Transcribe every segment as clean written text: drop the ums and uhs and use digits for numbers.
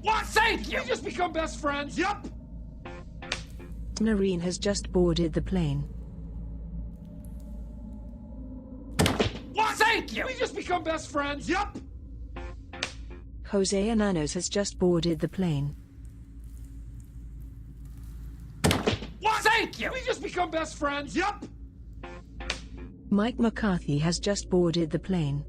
What? Thank you! We just become best friends, yup! Marine has just boarded the plane. What? Thank you! We just become best friends, yup! Jose Ananos has just boarded the plane. What? Thank you! We just become best friends, yup! Mike McCarthy has just boarded the plane.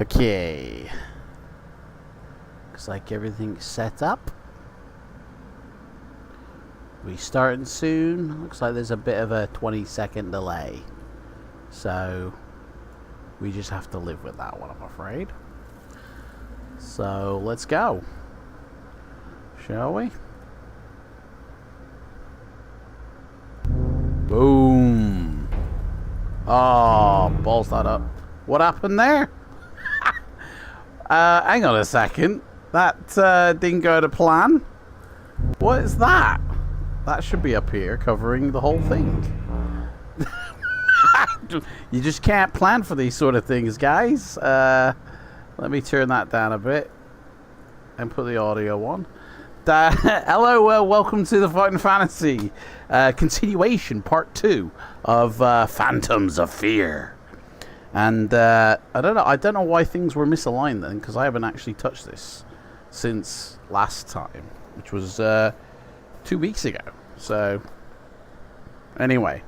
Okay. Looks like everything's set up. We starting soon. Looks like there's a bit of a 20-second delay. So we just have to live with that one, I'm afraid. So let's go. Shall we? Boom. Oh, balls that up. What happened there? Hang on a second. That didn't go to plan. What is that? That should be up here covering the whole thing. You just can't plan for these sort of things, guys. Let me turn that down a bit and put the audio on. Hello, welcome to the Fighting Fantasy continuation, part 2 of Phantoms of Fear. And I don't know why things were misaligned then, because I haven't actually touched this since last time, which was 2 weeks ago. So anyway,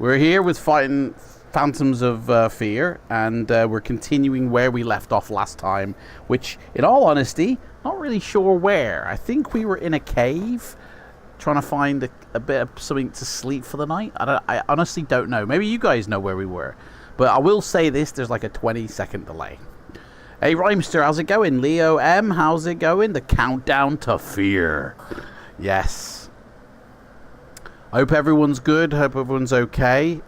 we're here with Fighting Phantoms of Fear, and we're continuing where we left off last time, which, in all honesty, not really sure where. I think we were in a cave trying to find a bit of something to sleep for the night. I honestly don't know. Maybe you guys know where we were. But I will say this, there's like a 20-second delay. Hey, Rhymester, how's it going? Leo M, how's it going? The countdown to fear. Yes. I hope everyone's good. Hope everyone's okay.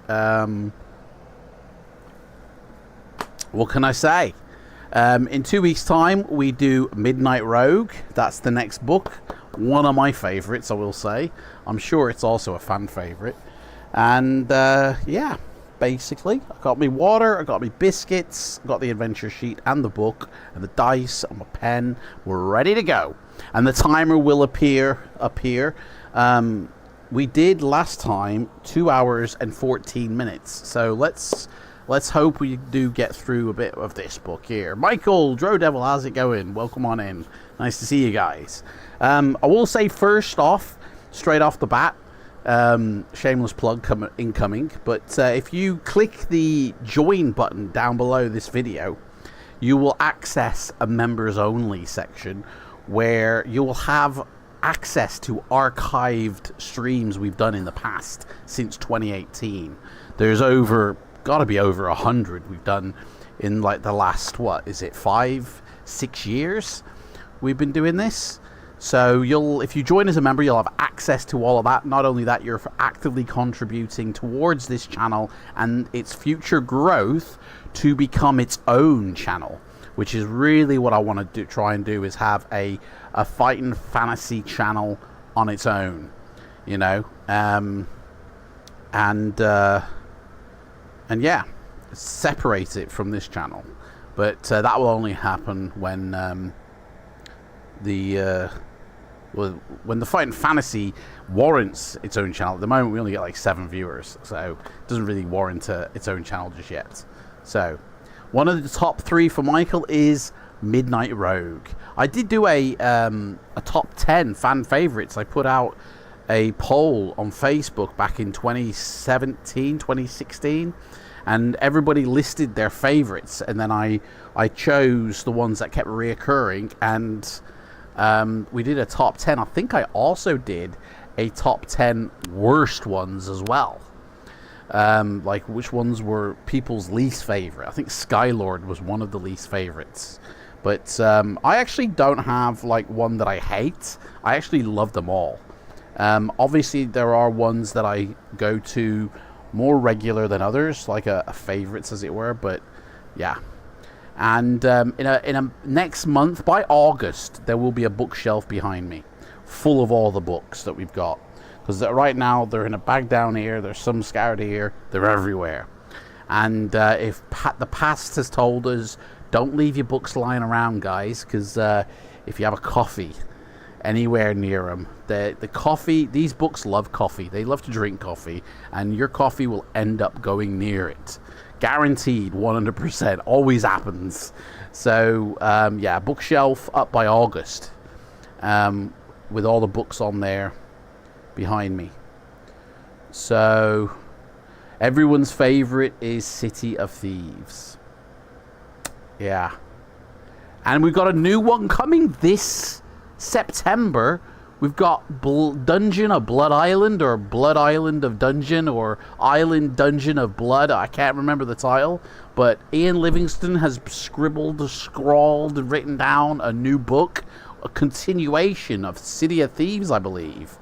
What can I say? In 2 weeks' time, we do Midnight Rogue. That's the next book. One of my favourites, I will say. I'm sure it's also a fan favourite. And, yeah, basically, I got me water, I got me biscuits, I got the adventure sheet and the book, and the dice and my pen. We're ready to go. And the timer will appear up here. We did last time 2 hours and 14 minutes. So let's hope we do get through a bit of this book here. Michael, Dro Devil, how's it going? Welcome on in. Nice to see you guys. I will say first off, straight off the bat, shameless plug incoming, but if you click the join button down below this video, you will access a members only section where you will have access to archived streams we've done in the past since 2018. There's gotta be over 100 we've done in like the last, what is it, 5-6 years we've been doing this. So if you join as a member, you'll have access to all of that. Not only that, you're actively contributing towards this channel and its future growth to become its own channel, which is really what I want to try and do, is have a fighting fantasy channel on its own, you know, and yeah, separate it from this channel. But that will only happen when when the Fighting Fantasy warrants its own channel. At the moment, we only get like 7 viewers, so it doesn't really warrant its own channel just yet. So one of the top 3 for Michael is Midnight Rogue. I did do a top 10 fan favorites. I put out a poll on Facebook back in 2017, 2016, and everybody listed their favorites, and then I chose the ones that kept reoccurring, and we did a top 10. I think I also did a top 10 worst ones as well. Like which ones were people's least favorite. I think Skylord was one of the least favorites. But I actually don't have like one that I hate. I actually love them all. Obviously there are ones that I go to more regular than others, like a favorites as it were, but yeah. And in a next month, by August, there will be a bookshelf behind me full of all the books that we've got, because right now they're in a bag down here, there's some scattered here, they're everywhere. And if the past has told us, don't leave your books lying around, guys, because if you have a coffee anywhere near them, the coffee, these books love coffee, they love to drink coffee, and your coffee will end up going near it. Guaranteed, 100%, always happens. So yeah, bookshelf up by August, with all the books on there behind me. So everyone's favorite is City of Thieves. Yeah. And we've got a new one coming this September. We've got Dungeon of Blood Island, or Blood Island of Dungeon, or Island Dungeon of Blood. I can't remember the title, but Ian Livingstone has scrawled, and written down a new book, a continuation of City of Thieves, I believe,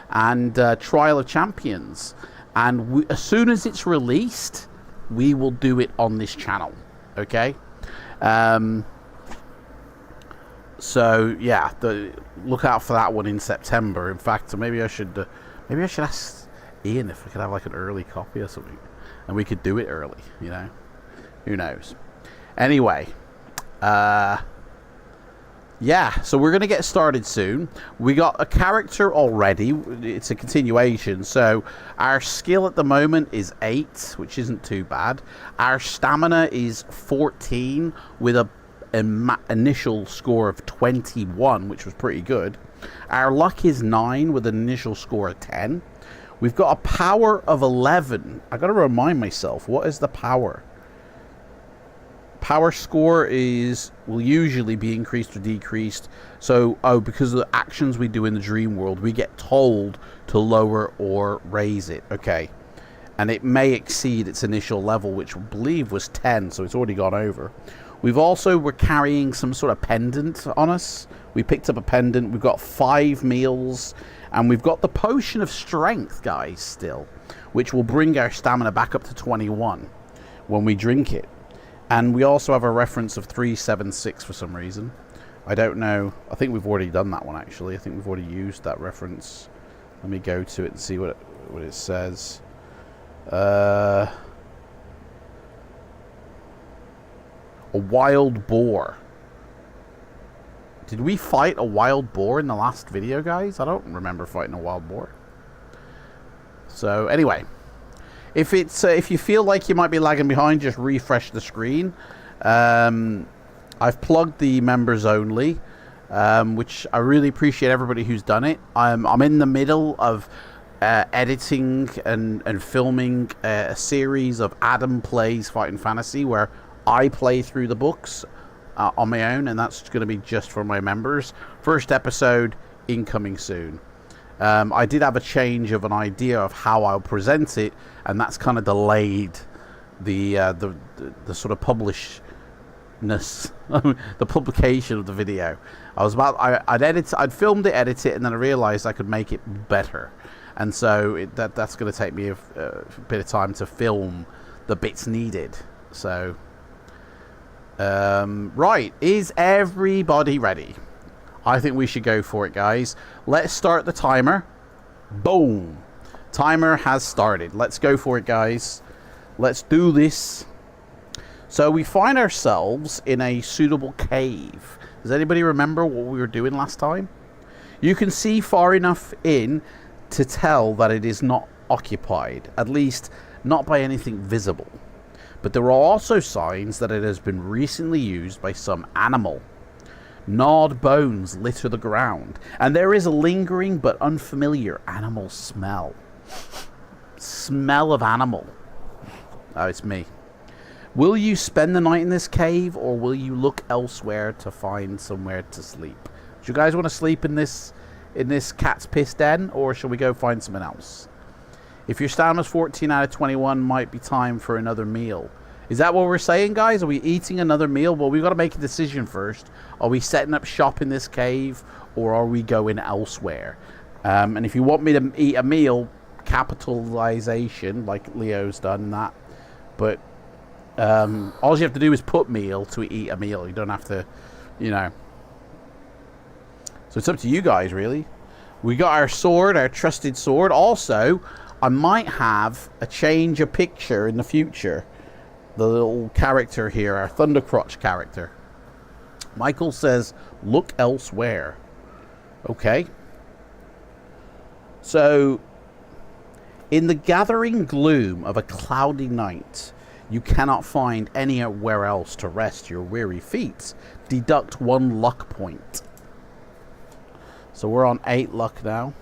and Trial of Champions. And as soon as it's released, we will do it on this channel. Okay? So yeah, look out for that one in September. In fact, maybe I should ask Ian if we could have like an early copy or something, and we could do it early. You know, who knows? Anyway, yeah. So we're gonna get started soon. We got a character already. It's a continuation. So our skill at the moment is 8, which isn't too bad. Our stamina is 14 with a initial score of 21, which was pretty good. Our luck is 9 with an initial score of 10. We've got a power of 11. I gotta remind myself, what is the power? Power score will usually be increased or decreased. So, because of the actions we do in the dream world, we get told to lower or raise it. Okay. And it may exceed its initial level, which I believe was 10, so it's already gone over. We're carrying some sort of pendant on us. We picked up a pendant. We've got 5 meals. And we've got the potion of strength, guys, still. Which will bring our stamina back up to 21 when we drink it. And we also have a reference of 376 for some reason. I don't know. I think we've already done that one, actually. I think we've already used that reference. Let me go to it and see what it says. A wild boar. Did we fight a wild boar in the last video, guys? I don't remember fighting a wild boar. So anyway, if you feel like you might be lagging behind, just refresh the screen. I've plugged the members only, which I really appreciate everybody who's done it. I'm in the middle of editing and filming a series of Adam Plays Fighting Fantasy, where I play through the books on my own, and that's going to be just for my members. First episode incoming soon. I did have a change of an idea of how I'll present it, and that's kind of delayed the sort of publishness, the publication of the video. I'd filmed it, edit it, and then I realized I could make it better, and so that's going to take me a bit of time to film the bits needed. So. Right, is everybody ready? I think we should go for it, guys. Let's start the timer. Boom. Timer has started. Let's go for it, guys. Let's do this. So we find ourselves in a suitable cave. Does anybody remember what we were doing last time? You can see far enough in to tell that it is not occupied, at least not by anything visible. But there are also signs that it has been recently used by some animal. Gnawed bones litter the ground, and there is a lingering but unfamiliar animal smell. Smell of animal. Oh, it's me. Will you spend the night in this cave, or will you look elsewhere to find somewhere to sleep? Do you guys want to sleep in this cat's piss den, or shall we go find something else? If your stamina's 14 out of 21, might be time for another meal. Is that what we're saying, guys? Are we eating another meal? Well, we've got to make a decision first. Are we setting up shop in this cave, or are we going elsewhere? And if you want me to eat a meal, capitalization, like Leo's done that. But all you have to do is put meal to eat a meal. You don't have to, you know. So it's up to you guys, really. We got our sword, our trusted sword. Also, I might have a change of picture in the future. The little character here, our Thundercrotch character. Michael says, look elsewhere. Okay. So, in the gathering gloom of a cloudy night, you cannot find anywhere else to rest your weary feet. Deduct 1 luck point. So we're on 8 luck now.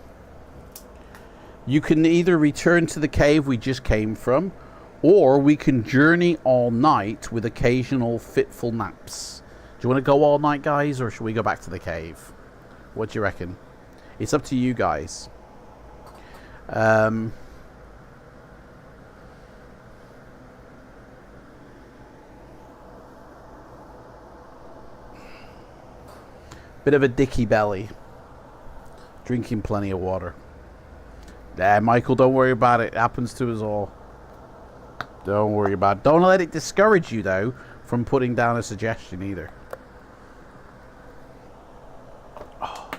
You can either return to the cave we just came from, Or we can journey all night with occasional fitful naps. Do you want to go all night, guys, or should we go back to the cave? What do you reckon? It's up to you guys. Bit of a dicky belly. Drinking plenty of water. Yeah, Michael, don't worry about it. It happens to us all. Don't worry about it. Don't let it discourage you, though, from putting down a suggestion either. Oh.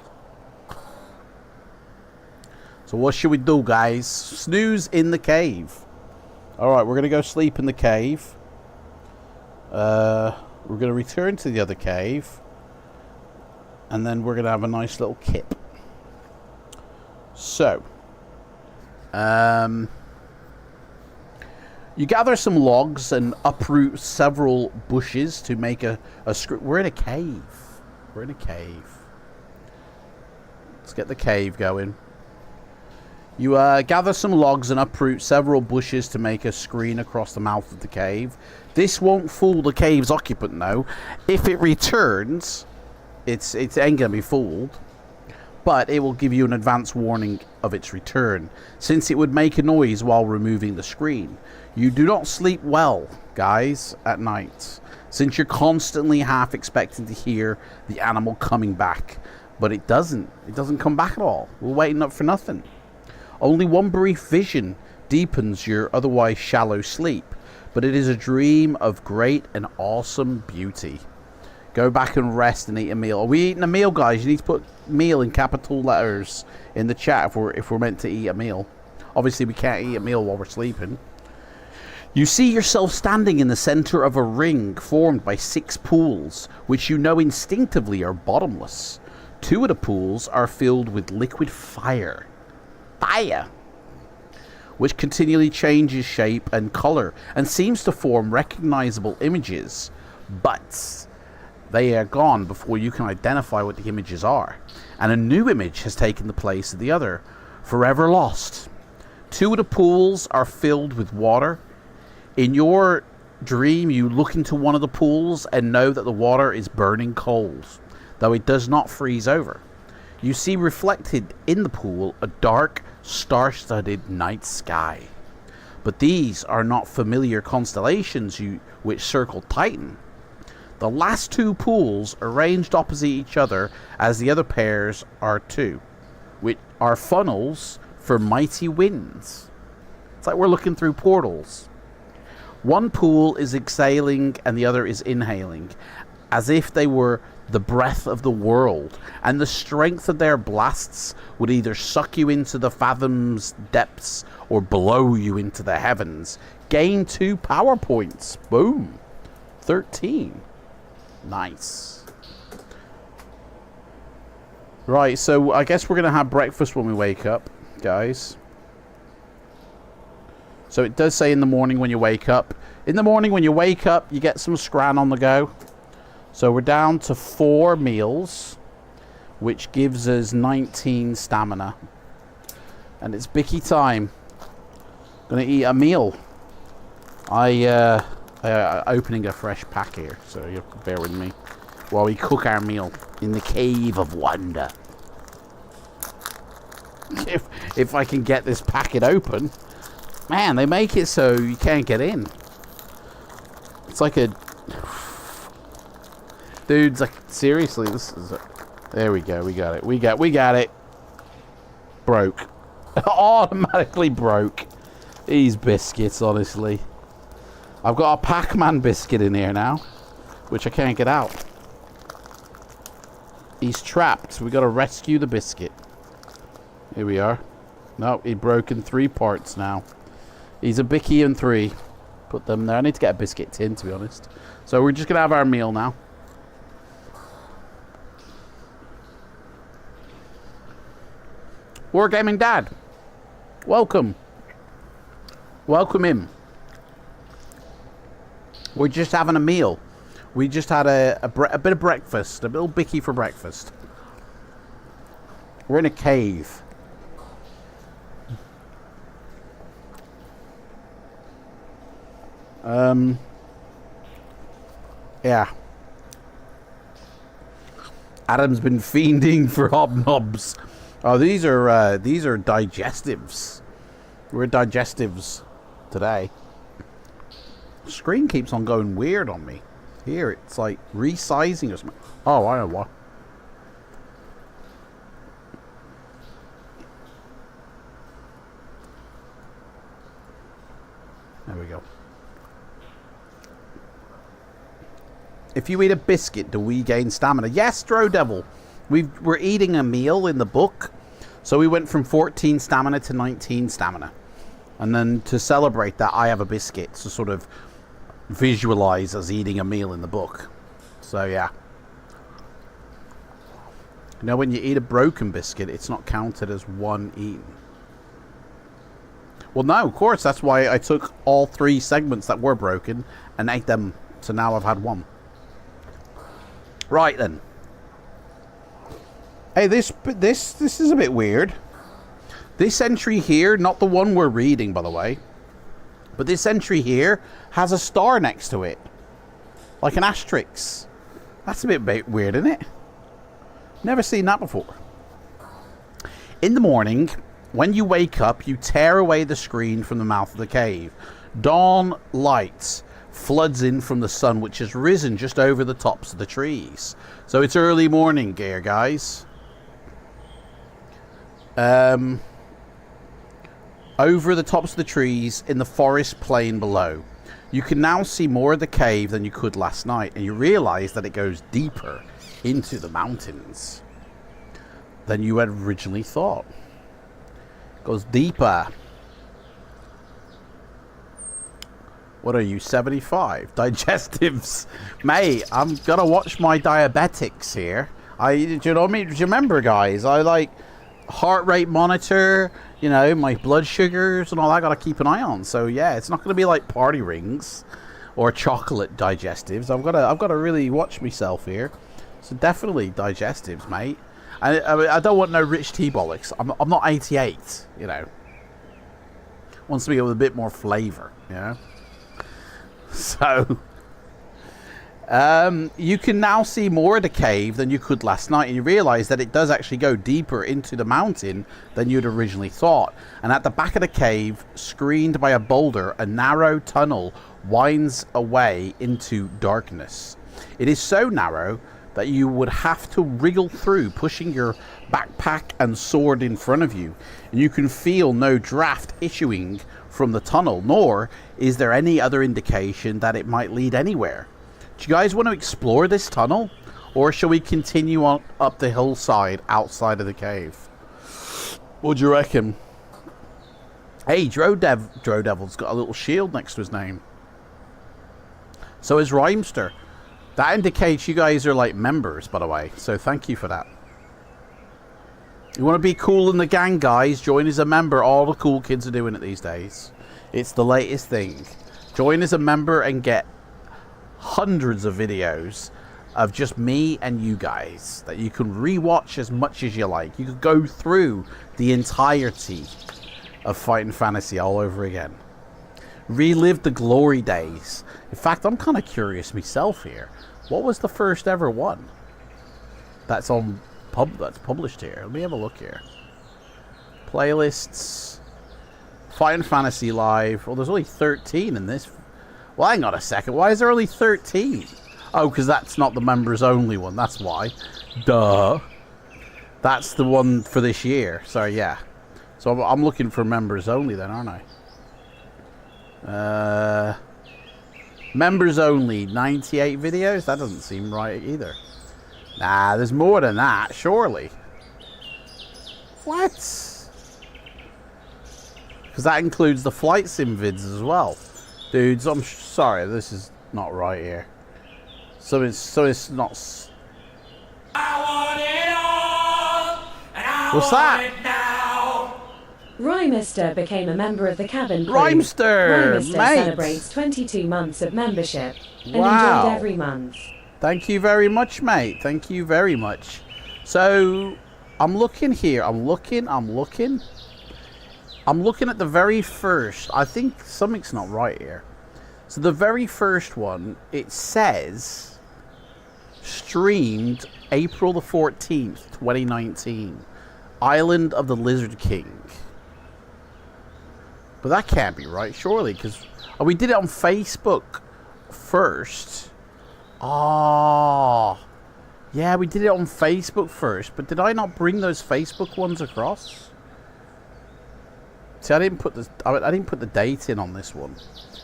So what should we do, guys? Snooze in the cave. Alright, we're going to go sleep in the cave. We're going to return to the other cave. And then we're going to have a nice little kip. So. You gather some logs and uproot several bushes to make a script. We're in a cave. We're in a cave. Let's get the cave going. You gather some logs and uproot several bushes to make a screen across the mouth of the cave. This won't fool the cave's occupant, though. If it returns, it ain't gonna be fooled. But it will give you an advance warning of its return, since it would make a noise while removing the screen. You do not sleep well, guys, at night, since you're constantly half expecting to hear the animal coming back. But it doesn't. It doesn't come back at all. We're waiting up for nothing. Only one brief vision deepens your otherwise shallow sleep, but it is a dream of great and awesome beauty. Go back and rest and eat a meal. Are we eating a meal, guys? You need to put meal in capital letters in the chat if we're meant to eat a meal. Obviously, we can't eat a meal while we're sleeping. You see yourself standing in the center of a ring formed by 6 pools, which you know instinctively are bottomless. 2 of the pools are filled with liquid fire. Fire! Which continually changes shape and color and seems to form recognizable images. But they are gone before you can identify what the images are. And a new image has taken the place of the other, forever lost. 2 of the pools are filled with water. In your dream, you look into one of the pools and know that the water is burning cold, though it does not freeze over. You see reflected in the pool a dark, star-studded night sky. But these are not familiar constellations which circle Titan. The last 2 pools, arranged opposite each other as the other pairs are too, which are funnels for mighty winds. It's like we're looking through portals. One pool is exhaling and the other is inhaling, as if they were the breath of the world, and the strength of their blasts would either suck you into the fathom's depths or blow you into the heavens. Gain 2 power points. Boom. 13. Nice. Right, so I guess we're going to have breakfast when we wake up, guys. So it does say in the morning when you wake up. In the morning when you wake up, you get some scran on the go. So we're down to 4 meals, which gives us 19 stamina. And it's Bicky time. Gonna eat a meal. I opening a fresh pack here, so you have to bear with me while we cook our meal in the Cave of Wonder. If I can get this packet open. Man, they make it so you can't get in. It's like a... Dude's like, seriously, this is... There we go, we got it. We got it. Broke. Automatically broke. These biscuits, honestly. I've got a Pac-Man biscuit in here now, which I can't get out. He's trapped. We got to rescue the biscuit. Here we are. No, he broke in 3 parts now. He's a Bicky in 3. Put them there. I need to get a biscuit tin, to be honest. So we're just going to have our meal now. Wargaming Dad. Welcome. Welcome in. We're just having a meal. We just had a bit of breakfast. A little Bicky for breakfast. We're in a cave. Yeah. Adam's been fiending for hobnobs. Oh, these are digestives. We're digestives today. Screen keeps on going weird on me. Here, it's like resizing or something. Oh, I know what. There we go. If you eat a biscuit, do we gain stamina? Yes, Drodevil. We're eating a meal in the book. So we went from 14 stamina to 19 stamina. And then to celebrate that, I have a biscuit to sort of visualize us eating a meal in the book. So, yeah. You know, when you eat a broken biscuit, it's not counted as one eaten. Well, no, of course. That's why I took all 3 segments that were broken and ate them. So now I've had 1. Right, then. Hey, this is a bit weird. This entry here, not the one we're reading, by the way, but this entry here has a star next to it. Like an asterisk. That's a bit weird, isn't it? Never seen that before. In the morning, when you wake up, you tear away the screen from the mouth of the cave. Dawn light floods in from the sun, which has risen just over the tops of the trees. So it's early morning here, guys. Over the tops of the trees in the forest plain below. You can now see more of the cave than you could last night, and you realize that it goes deeper into the mountains than you had originally thought. It goes deeper. What are you, 75? Digestives. Mate, I'm gonna watch my diabetics here. Do you know what I mean? Do you remember, guys? I like heart rate monitor, you know, my blood sugars and all that. I gotta keep an eye on. So yeah, it's not gonna be like party rings or chocolate digestives. I've gotta really watch myself here. So definitely digestives, mate. I don't want no rich T-bollocks. I'm not 88, you know. Wants to be with a bit more flavour, you know. So, you can now see more of the cave than you could last night, and you realise that it does actually go deeper into the mountain than you'd originally thought. And at the back of the cave, screened by a boulder, a narrow tunnel winds away into darkness. It is so narrow that you would have to wriggle through, pushing your backpack and sword in front of you. And you can feel no draft issuing from the tunnel, nor is there any other indication that it might lead anywhere. Do you guys want to explore this tunnel, or shall we continue on up the hillside outside of the cave? What do you reckon? Hey, Drodevil's got a little shield next to his name. So is Rhymester. That indicates you guys are like members, by the way, so thank you for that. You want to be cool in the gang, guys? Join as a member. All the cool kids are doing it these days. It's the latest thing. Join as a member and get hundreds of videos of just me and you guys that you can rewatch as much as you like. You could go through the entirety of Fighting Fantasy all over again. Relive the glory days. In fact, I'm kind of curious myself here. What was the first ever one that's on that's published here? Let me have a look here. Playlists. Fighting Fantasy Live. Well, there's only 13 in this. Well, hang on a second. Why is there only 13? Oh, because that's not the members only one. That's why. Duh. That's the one for this year. So, yeah. So, I'm looking for members only then, aren't I? Members only. 98 videos? That doesn't seem right either. Nah, there's more than that, surely. What? Because that includes the FLIGHTSIM vids as well. Dudes, I'm sorry, this is not right here. So it's not... I want it all, and I What's want that? it now. Rhymester became a member of the cabin crew. Rhymester, Rhymester mate. celebrates 22 months of membership and Wow. enjoyed every month. Thank you very much, mate. Thank you very much. So, I'm looking here. I'm looking at the very first. I think something's not right here. So the very first one, it says streamed April the 14th, 2019. Island of the Lizard King. But that can't be right, surely, because we did it on Facebook first. Oh, yeah, we did it on Facebook first, but did I not bring those Facebook ones across? See, I didn't put the date in on this one.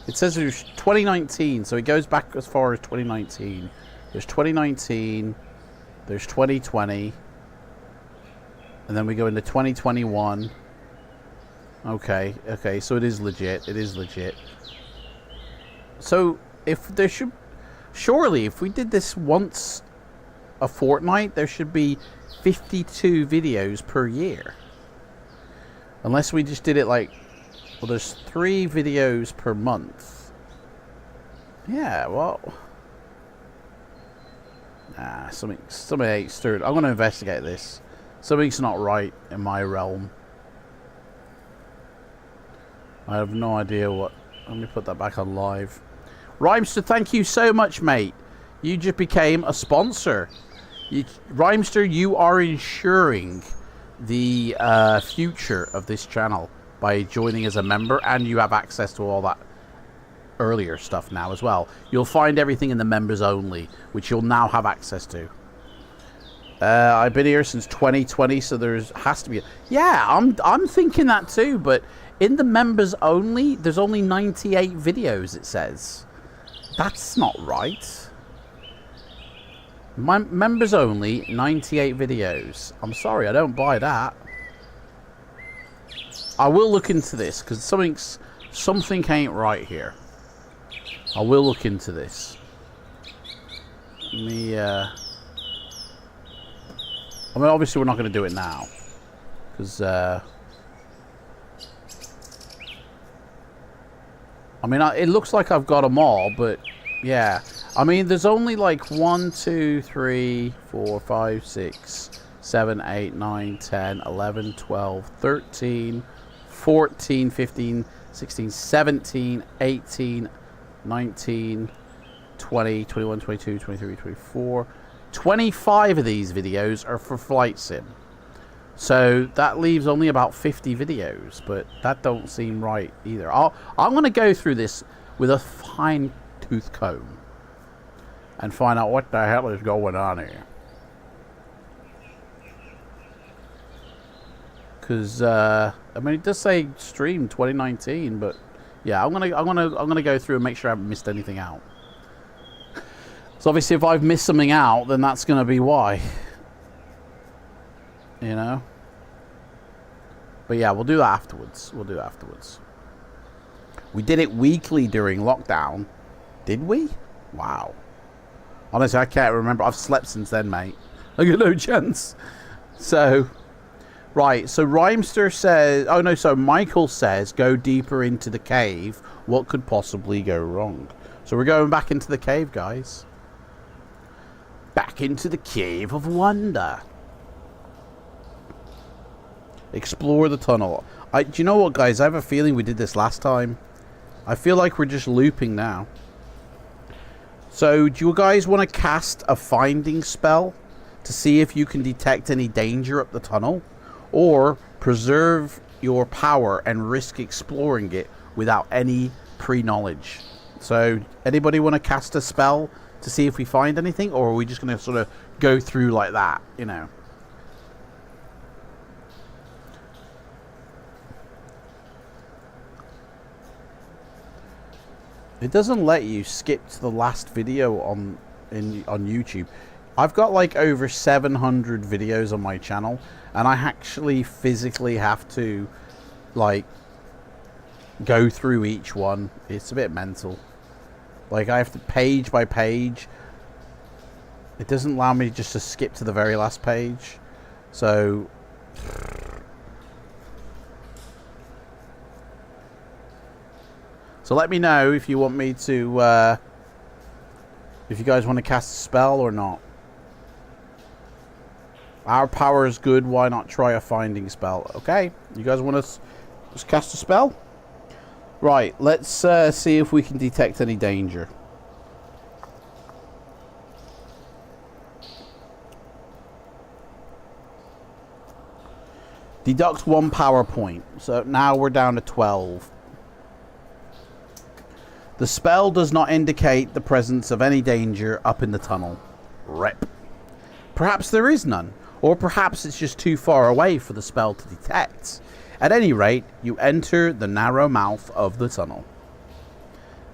It says it was 2019, so it goes back as far as 2019. There's 2019, there's 2020, and then we go into 2021. Okay, so it is legit. It is legit. So if there should, surely if we did this once a fortnight, there should be 52 videos per year. Unless we just did it like, well, there's 3 videos per month. Yeah, well, nah, something ain't stirred. I'm gonna investigate this. Something's not right in my realm. I have no idea what. Let me put that back on live. Rhymester, thank you so much, mate. You just became a sponsor. Rhymester, you are ensuring the future of this channel by joining as a member, and you have access to all that earlier stuff now as well. You'll find everything in the members only, which you'll now have access to. I've been here since 2020, so has to be. Yeah, I'm thinking that too, but in the members only, there's only 98 videos, it says. That's not right. My members only, 98 videos. I'm sorry, I don't buy that. I will look into this, because something ain't right here. I will look into this. Let me, I mean, obviously we're not going to do it now. Because, I mean, it looks like I've got them all, but yeah. I mean, there's only like 1, 2, 3, 4, 5, 6, 7, 8, 9, 10, 11, 12, 13, 14, 15, 16, 17, 18, 19, 20, 21, 22, 23, 24. 25 of these videos are for Flight Sim. So that leaves only about 50 videos, but that don't seem right either. I'm going to go through this with a fine-tooth comb and find out what the hell is going on here. Because I mean, it does say stream 2019, but yeah, I'm gonna go through and make sure I haven't missed anything out. So obviously, if I've missed something out, then that's gonna be why. You know? But yeah, we'll do that afterwards. We'll do it afterwards. We did it weekly during lockdown. Did we? Wow. Honestly, I can't remember. I've slept since then, mate. I got no chance. So, right. So Rhymester says... Oh, no. So Michael says, go deeper into the cave. What could possibly go wrong? So we're going back into the cave, guys. Back into the cave of wonder. Explore the tunnel. Do you know what, guys? I have a feeling we did this last time. I feel like we're just looping now. So, do you guys want to cast a finding spell to see if you can detect any danger up the tunnel? Or preserve your power and risk exploring it without any pre-knowledge? So, anybody want to cast a spell to see if we find anything? Or are we just going to sort of go through like that, you know? It doesn't let you skip to the last video on YouTube. I've got like over 700 videos on my channel, and I actually physically have to like go through each one. It's a bit mental. Like I have to page by page. It doesn't allow me just to skip to the very last page. So let me know if you want me to, if you guys want to cast a spell or not. Our power is good, why not try a finding spell? Okay, you guys want to just cast a spell? Right, let's see if we can detect any danger. Deduct 1 power point. So now we're down to 12. The spell does not indicate the presence of any danger up in the tunnel. Rip. Perhaps there is none, or perhaps it's just too far away for the spell to detect. At any rate, you enter the narrow mouth of the tunnel.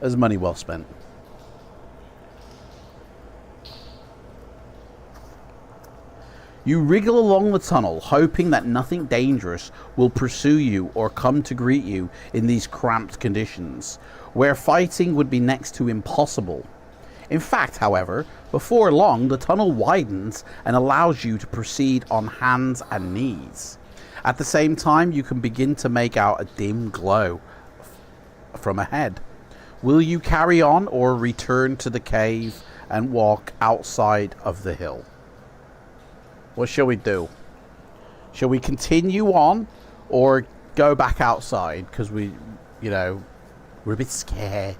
There's money well spent. You wriggle along the tunnel, hoping that nothing dangerous will pursue you or come to greet you in these cramped conditions, where fighting would be next to impossible. In fact, however, before long the tunnel widens and allows you to proceed on hands and knees. At the same time, you can begin to make out a dim glow from ahead. Will you carry on or return to the cave and walk outside of the hill? What shall we do? Shall we continue on or go back outside? Because we, you know, we're a bit scared.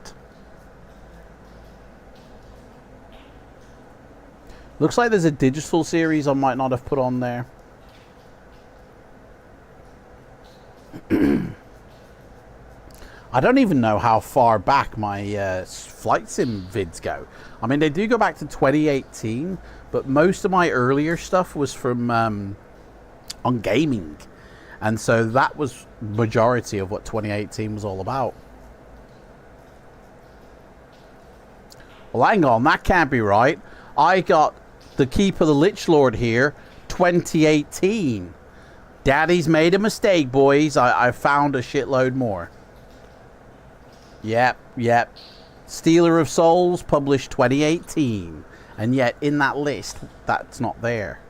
Looks like there's a digital series I might not have put on there. I don't even know how far back my flight sim vids go. I mean, they do go back to 2018, but most of my earlier stuff was from on gaming, and so that was majority of what 2018 was all about. Well, hang on, that can't be right. I got the Keep of the Lich Lord here, 2018. Daddy's made a mistake, boys. I found a shitload more. Yep. Stealer of Souls, published 2018. And yet, in that list, that's not there.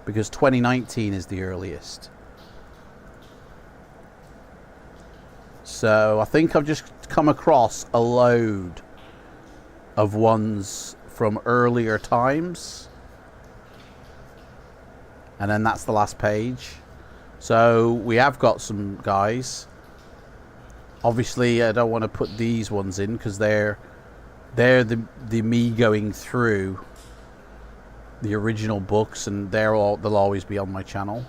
Because 2019 is the earliest. So, I think I've just come across a load of ones from earlier times. And then that's the last page. So, we have got some guys. Obviously, I don't want to put these ones in because they're the me going through the original books, and they'll always be on my channel.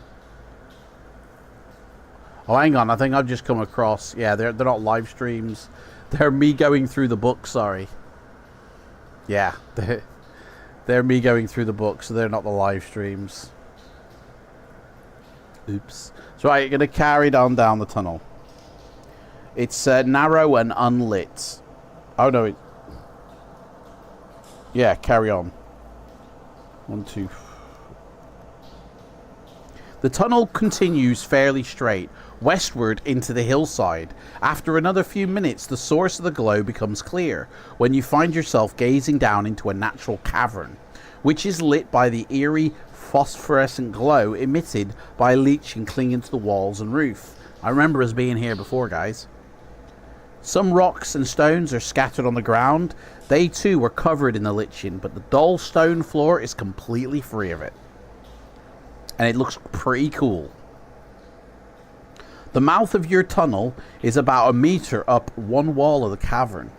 Oh, hang on, I think I've just come across. Yeah, they're not live streams. They're me going through the book. Sorry. Yeah, they're me going through the book, so they're not the live streams. Oops. So right, you're gonna carry on down the tunnel. It's narrow and unlit. Oh no. Yeah, carry on. 1, 2. The tunnel continues fairly straight, westward into the hillside. After another few minutes, the source of the glow becomes clear, when you find yourself gazing down into a natural cavern, which is lit by the eerie phosphorescent glow emitted by leaching clinging to the walls and roof. I remember us being here before, guys. Some rocks and stones are scattered on the ground. They too were covered in the lichen, but the dull stone floor is completely free of it. And it looks pretty cool. The mouth of your tunnel is about 1 meter up one wall of the cavern.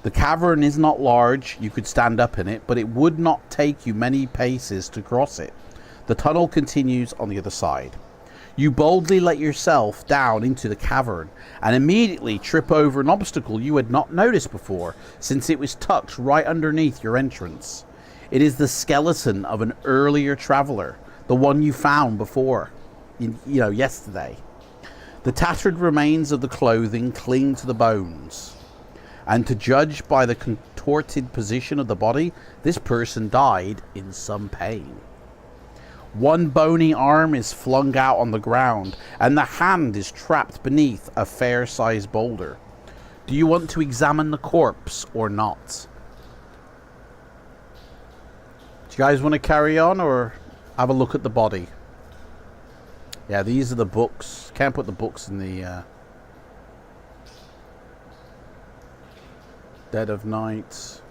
The cavern is not large, you could stand up in it, but it would not take you many paces to cross it. The tunnel continues on the other side. You boldly let yourself down into the cavern and immediately trip over an obstacle you had not noticed before, since it was tucked right underneath your entrance. It is the skeleton of an earlier traveler, the one you found before, yesterday. The tattered remains of the clothing cling to the bones, and to judge by the contorted position of the body, this person died in some pain. One bony arm is flung out on the ground, and the hand is trapped beneath a fair-sized boulder. Do you want to examine the corpse or not? Do you guys want to carry on or have a look at the body? Yeah, these are the books. Can't put the books in the Dead of Night,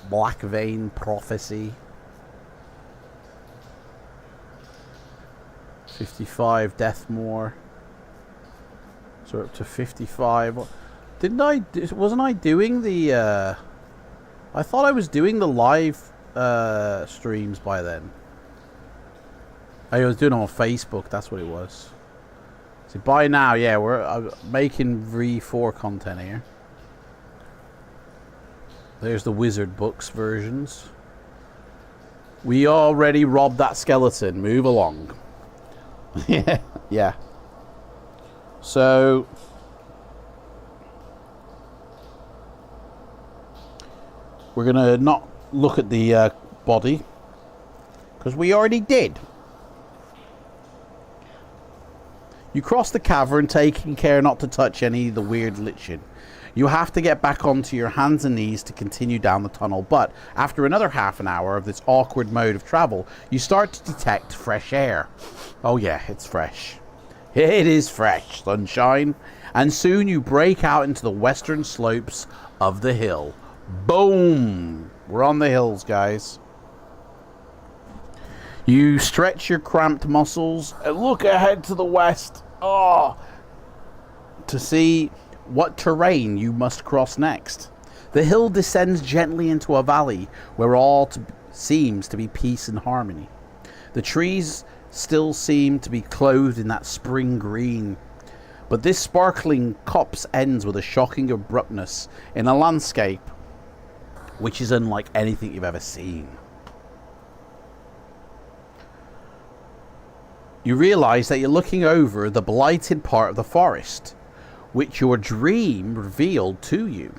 Black Vein Prophecy. 55 Deathmore. So up to 55. Wasn't I doing the... I thought I was doing the live streams by then. I was doing it on Facebook, that's what it was. So by now, yeah, we're making V4 content here. There's the Wizard Books versions. We already robbed that skeleton. Move along. Yeah, yeah. So... we're going to not look at the body. Because we already did. You cross the cavern, taking care not to touch any of the weird lichen. You have to get back onto your hands and knees to continue down the tunnel, but after another half an hour of this awkward mode of travel, you start to detect fresh air. Oh yeah, it's fresh. It is fresh, sunshine. And soon you break out into the western slopes of the hill. Boom! We're on the hills, guys. You stretch your cramped muscles and look ahead to the west. Oh! To see what terrain you must cross next. The hill descends gently into a valley where all seems to be peace and harmony. The trees still seem to be clothed in that spring green. But this sparkling copse ends with a shocking abruptness in a landscape which is unlike anything you've ever seen. You realize that you're looking over the blighted part of the forest, which your dream revealed to you.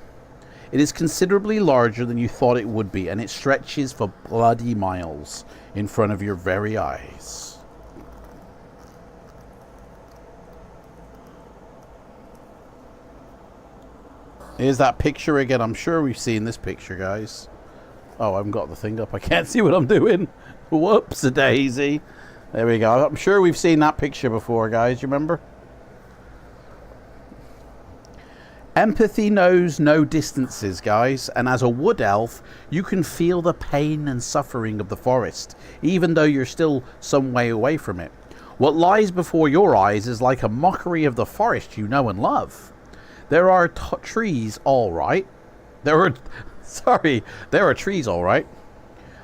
It is considerably larger than you thought it would be, and it stretches for bloody miles in front of your very eyes. Here's that picture again. I'm sure we've seen this picture, guys. Oh, I haven't got the thing up. I can't see what I'm doing. Whoops-a-daisy. There we go. I'm sure we've seen that picture before, guys. You remember? Empathy knows no distances, guys. And as a wood elf, you can feel the pain and suffering of the forest, even though you're still some way away from it. What lies before your eyes is like a mockery of the forest you know and love. There are trees, all right. There are trees, all right.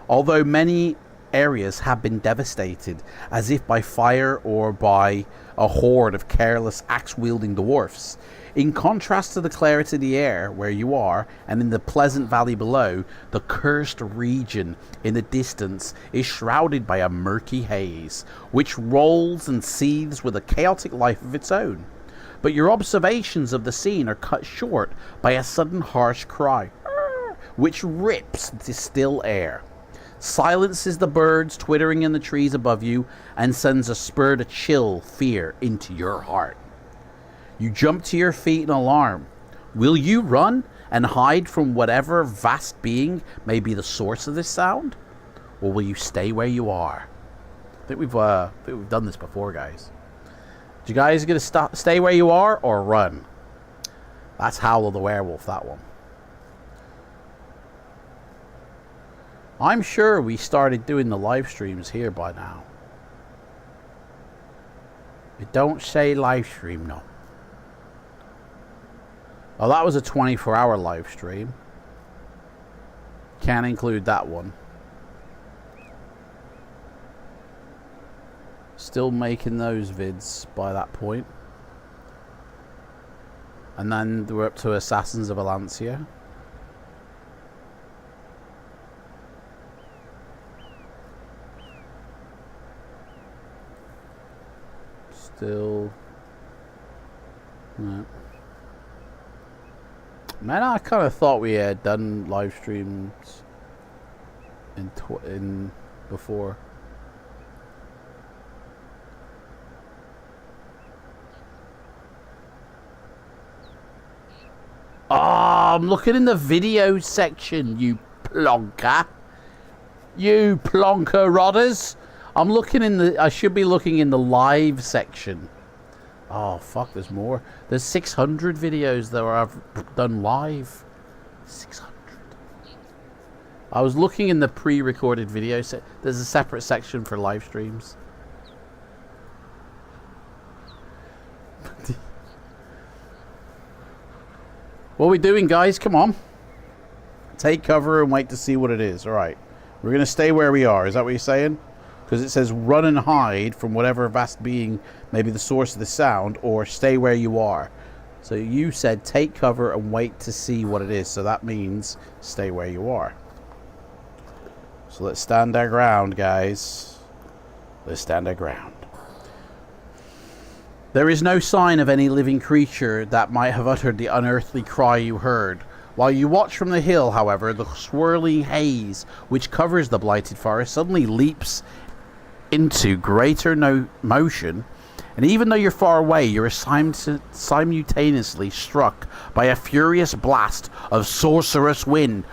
Although many areas have been devastated, as if by fire or by a horde of careless axe-wielding dwarfs. In contrast to the clarity of the air where you are, and in the pleasant valley below, the cursed region in the distance is shrouded by a murky haze, which rolls and seethes with a chaotic life of its own. But your observations of the scene are cut short by a sudden harsh cry, which rips the still air, silences the birds twittering in the trees above you, and sends a spurt of chill fear into your heart. You jump to your feet in alarm. Will you run and hide from whatever vast being may be the source of this sound? Or will you stay where you are? I think we've done this before, guys. You guys gonna stay where you are or run? That's Howl of the Werewolf, that one. I'm sure we started doing the live streams here by now. It don't say live stream, no. Oh, that was a 24-hour live stream. Can't include that one. Still making those vids by that point. And then we're up to Assassins of Alancia. Still... no. Man, I kind of thought we had done live streams in before. Oh, I'm looking in the video section, you plonker. You plonker rodders. I'm looking in the... I should be looking in the live section. Oh, fuck, there's more. There's 600 videos that I've done live. 600. I was looking in the pre-recorded video set. There's a separate section for live streams. What are we doing, guys? Come on. Take cover and wait to see what it is. All right. We're going to stay where we are. Is that what you're saying? Because it says run and hide from whatever vast being may be the source of the sound, or stay where you are. So you said take cover and wait to see what it is. So that means stay where you are. So let's stand our ground, guys. Let's stand our ground. There is no sign of any living creature that might have uttered the unearthly cry you heard. While you watch from the hill, however, the swirling haze which covers the blighted forest suddenly leaps into greater motion, and even though you're far away, you're simultaneously struck by a furious blast of sorcerous wind,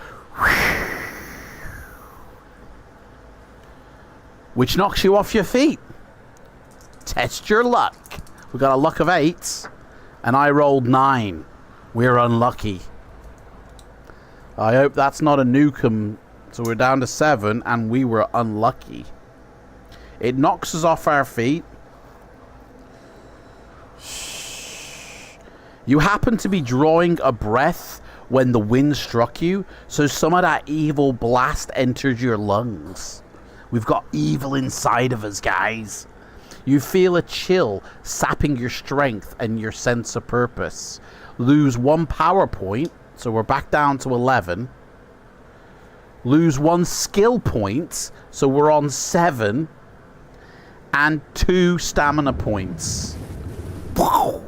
which knocks you off your feet. Test your luck. We got a luck of 8, and I rolled 9. We're unlucky. I hope that's not a Nukem. So we're down to 7, and we were unlucky. It knocks us off our feet. You happen to be drawing a breath when the wind struck you, so some of that evil blast entered your lungs. We've got evil inside of us, guys. You feel a chill sapping your strength and your sense of purpose. Lose 1 power point. So we're back down to 11. Lose 1 skill point. So we're on 7. And 2 stamina points. Wow.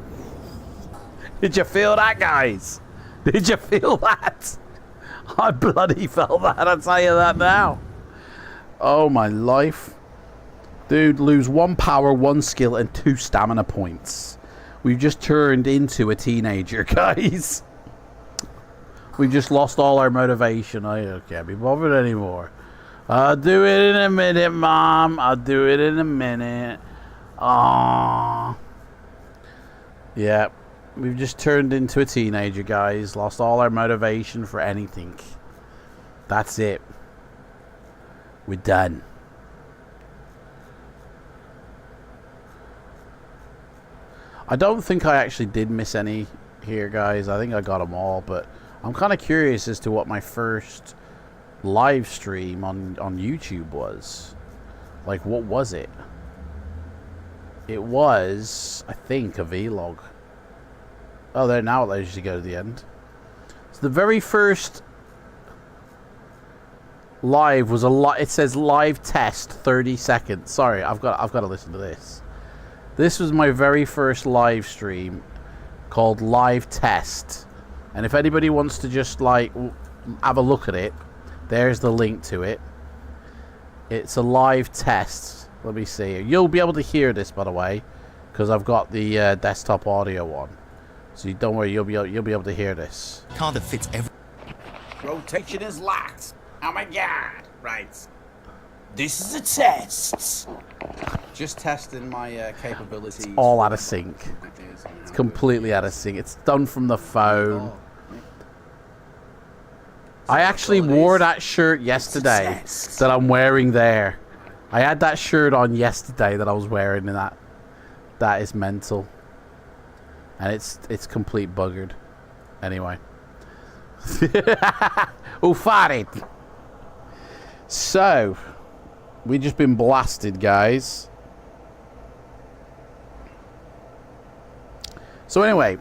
Did you feel that, guys? Did you feel that? I bloody felt that. I'll tell you that now. Oh, my life. Dude, lose 1 power, 1 skill, and 2 stamina points. We've just turned into a teenager, guys. We've just lost all our motivation. I can't be bothered anymore. I'll do it in a minute, Mom. I'll do it in a minute. Aww. Yeah. We've just turned into a teenager, guys. Lost all our motivation for anything. That's it. We're done. I don't think I actually did miss any here, guys. I think I got them all, but I'm kind of curious as to what my first live stream on YouTube was. Like, what was it? It was, I think, a vlog. Oh, there, now it allows you to go to the end. So the very first live was it says live test 30 seconds. Sorry, I've got to listen to this. This was my very first live stream called Live Test. And if anybody wants to just like have a look at it, there's the link to it. It's a live test. Let me see. You'll be able to hear this, by the way, because I've got the desktop audio on. So you don't worry, you'll be able to hear this. Car that fits every. Rotation is locked. Oh my god. Right. This is a test. Just testing my capabilities. It's all out of sync. It's completely out of sync. It's done from the phone. I actually wore that shirt yesterday that I'm wearing there. I had that shirt on yesterday that I was wearing, and that is mental. And it's complete buggered. Anyway. Oh, farted. So, we just been blasted, guys. So anyway,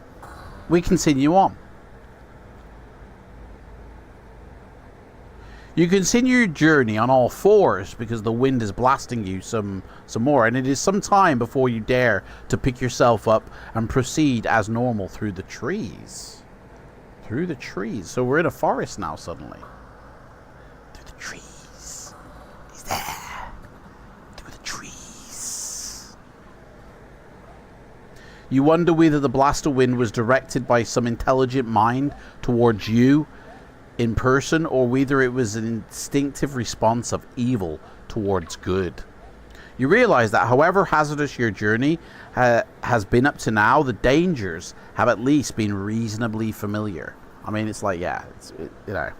we continue on. You continue your journey on all fours because the wind is blasting you some more, and it is some time before you dare to pick yourself up and proceed as normal through the trees. Through the trees. So we're in a forest now suddenly. Through the trees. He's there. Through the trees. You wonder whether the blast of wind was directed by some intelligent mind towards you in person, or whether it was an instinctive response of evil towards good. You realize that however hazardous your journey has been up to now, the dangers have at least been reasonably familiar. I mean, it's like, yeah, you know.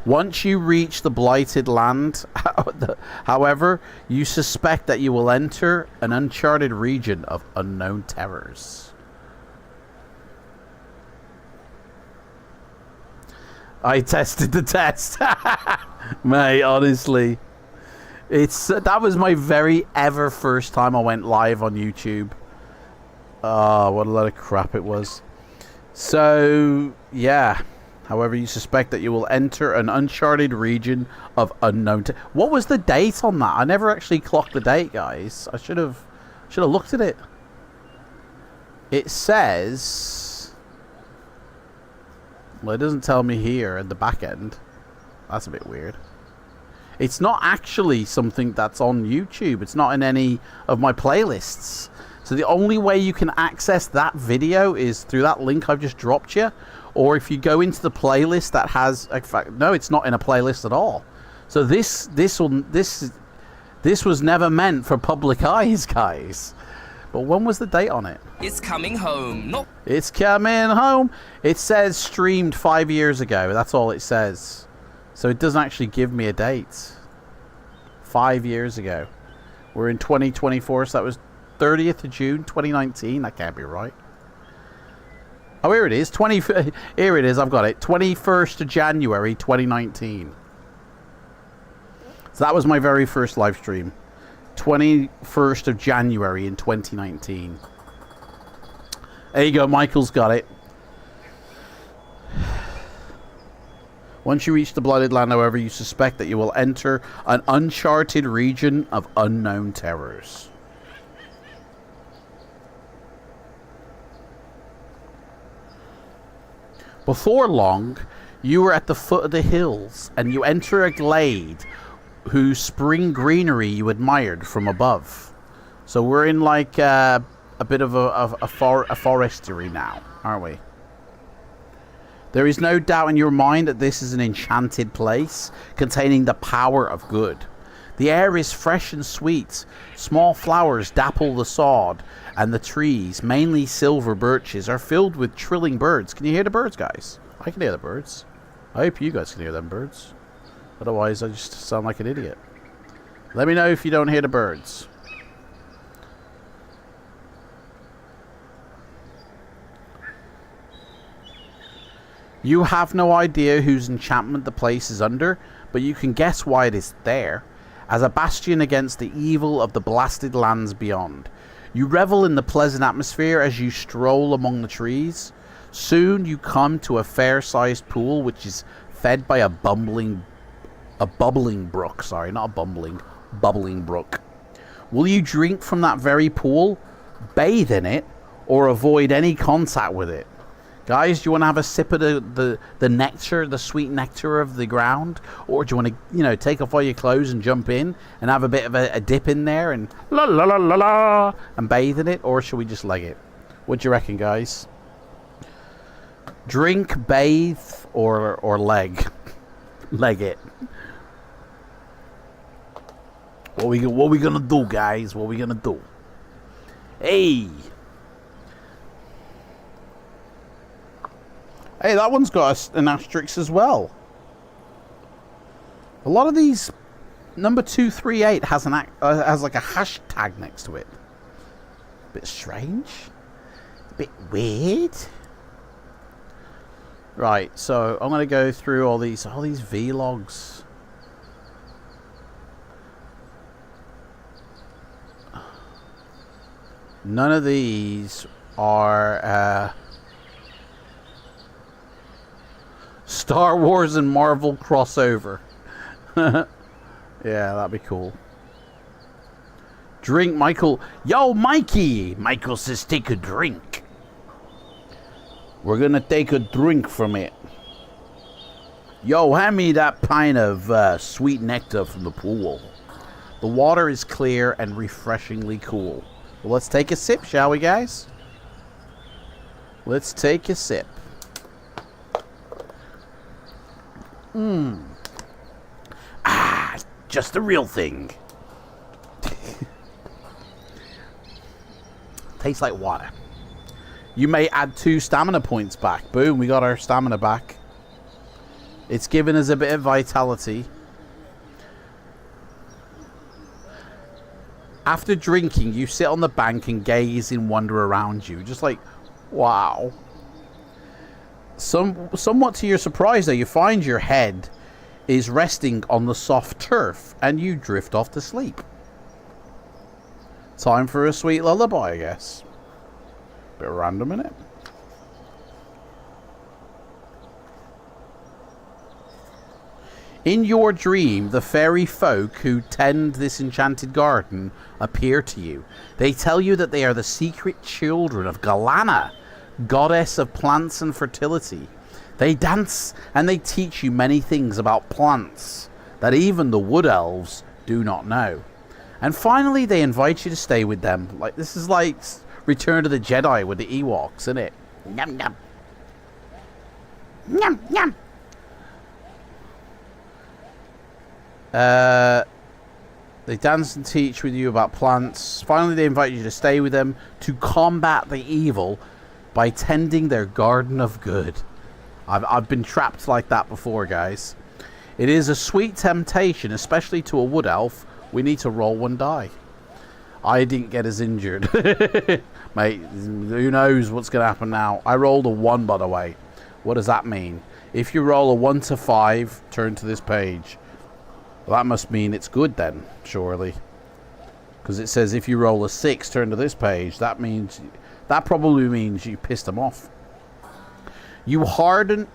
Once you reach the blighted land, however, you suspect that you will enter an uncharted region of unknown terrors. I tested the test. Mate, honestly. That was my very ever first time I went live on YouTube. Oh, what a lot of crap it was. So, yeah. However, you suspect that you will enter an uncharted region of unknown... What was the date on that? I never actually clocked the date, guys. I should have looked at it. It says... Well, it doesn't tell me here at the back end. That's a bit weird. It's not actually something that's on YouTube. It's not in any of my playlists. So the only way you can access that video is through that link I've just dropped you. Or if you go into the playlist that has... In fact, no, it's not in a playlist at all. So this was never meant for public eyes, guys. But when was the date on it? It's coming home. No. It's coming home. It says streamed 5 years ago. That's all it says. So it doesn't actually give me a date. 5 years ago. We're in 2024, so that was 30th of June 2019. That can't be right. Oh, here it is. Here it is. I've got it. 21st of January 2019. So that was my very first live stream. 21st of January in 2019. There you go. Michael's got it. Once you reach the Blighted Land, however, you suspect that you will enter an uncharted region of unknown terrors. Before long, you are at the foot of the hills, and you enter a glade whose spring greenery you admired from above. So we're in like a bit of a forestery now, aren't we? There is no doubt in your mind that this is an enchanted place containing the power of good. The air is fresh and sweet. Small flowers dapple the sod, and the trees, mainly silver birches, are filled with trilling birds. Can you hear the birds, guys? I can hear the birds. I hope you guys can hear them birds. Otherwise, I just sound like an idiot. Let me know if you don't hear the birds. You have no idea whose enchantment the place is under, but you can guess why it is there, as a bastion against the evil of the blasted lands beyond. You revel in the pleasant atmosphere as you stroll among the trees. Soon you come to a fair-sized pool which is fed by a bubbling brook. Sorry, not a bubbling brook. Will you drink from that very pool, bathe in it, or avoid any contact with it? Guys, do you want to have a sip of the nectar, the sweet nectar of the ground? Or do you want to, take off all your clothes and jump in and have a bit of a dip in there and la la la la la and bathe in it? Or should we just leg it? What do you reckon, guys? Drink, bathe, or leg? Leg it. What we gonna do, guys? What we gonna do? Hey! Hey, that one's got an asterisk as well. A lot of these, number 238 has has like a hashtag next to it. Bit strange. Bit weird. Right, so I'm gonna go through all these vlogs. None of these are Star Wars and Marvel crossover. Yeah, that'd be cool. Drink, Michael. Yo, Mikey! Michael says take a drink. We're gonna take a drink from it. Yo, hand me that pint of sweet nectar from the pool. The water is clear and refreshingly cool. Well, let's take a sip, shall we, guys? Let's take a sip. Just the real thing. Tastes like water. You may add 2 stamina points back. Boom, we got our stamina back. It's giving us a bit of vitality. After drinking, you sit on the bank and gaze in wonder around you. Just like, wow. Somewhat to your surprise, though, you find your head is resting on the soft turf, and you drift off to sleep. Time for a sweet lullaby, I guess. Bit random, innit? In your dream, the fairy folk who tend this enchanted garden appear to you. They tell you that they are the secret children of Galana, goddess of plants and fertility. They dance and they teach you many things about plants that even the wood elves do not know. And finally, they invite you to stay with them. Like, this is like Return of the Jedi with the Ewoks, isn't it? Yum, yum. Yum, yum. They dance and teach with you about plants. Finally, they invite you to stay with them to combat the evil by tending their garden of good. I've been trapped like that before, guys. It is a sweet temptation, especially to a wood elf. We need to roll one die. I didn't get as injured. Mate, who knows what's going to happen now. I rolled a 1, by the way. What does that mean? If you roll a 1 to 5, turn to this page. Well, that must mean it's good then, surely. Because it says if you roll a 6, turn to this page. That probably means you pissed them off. You harden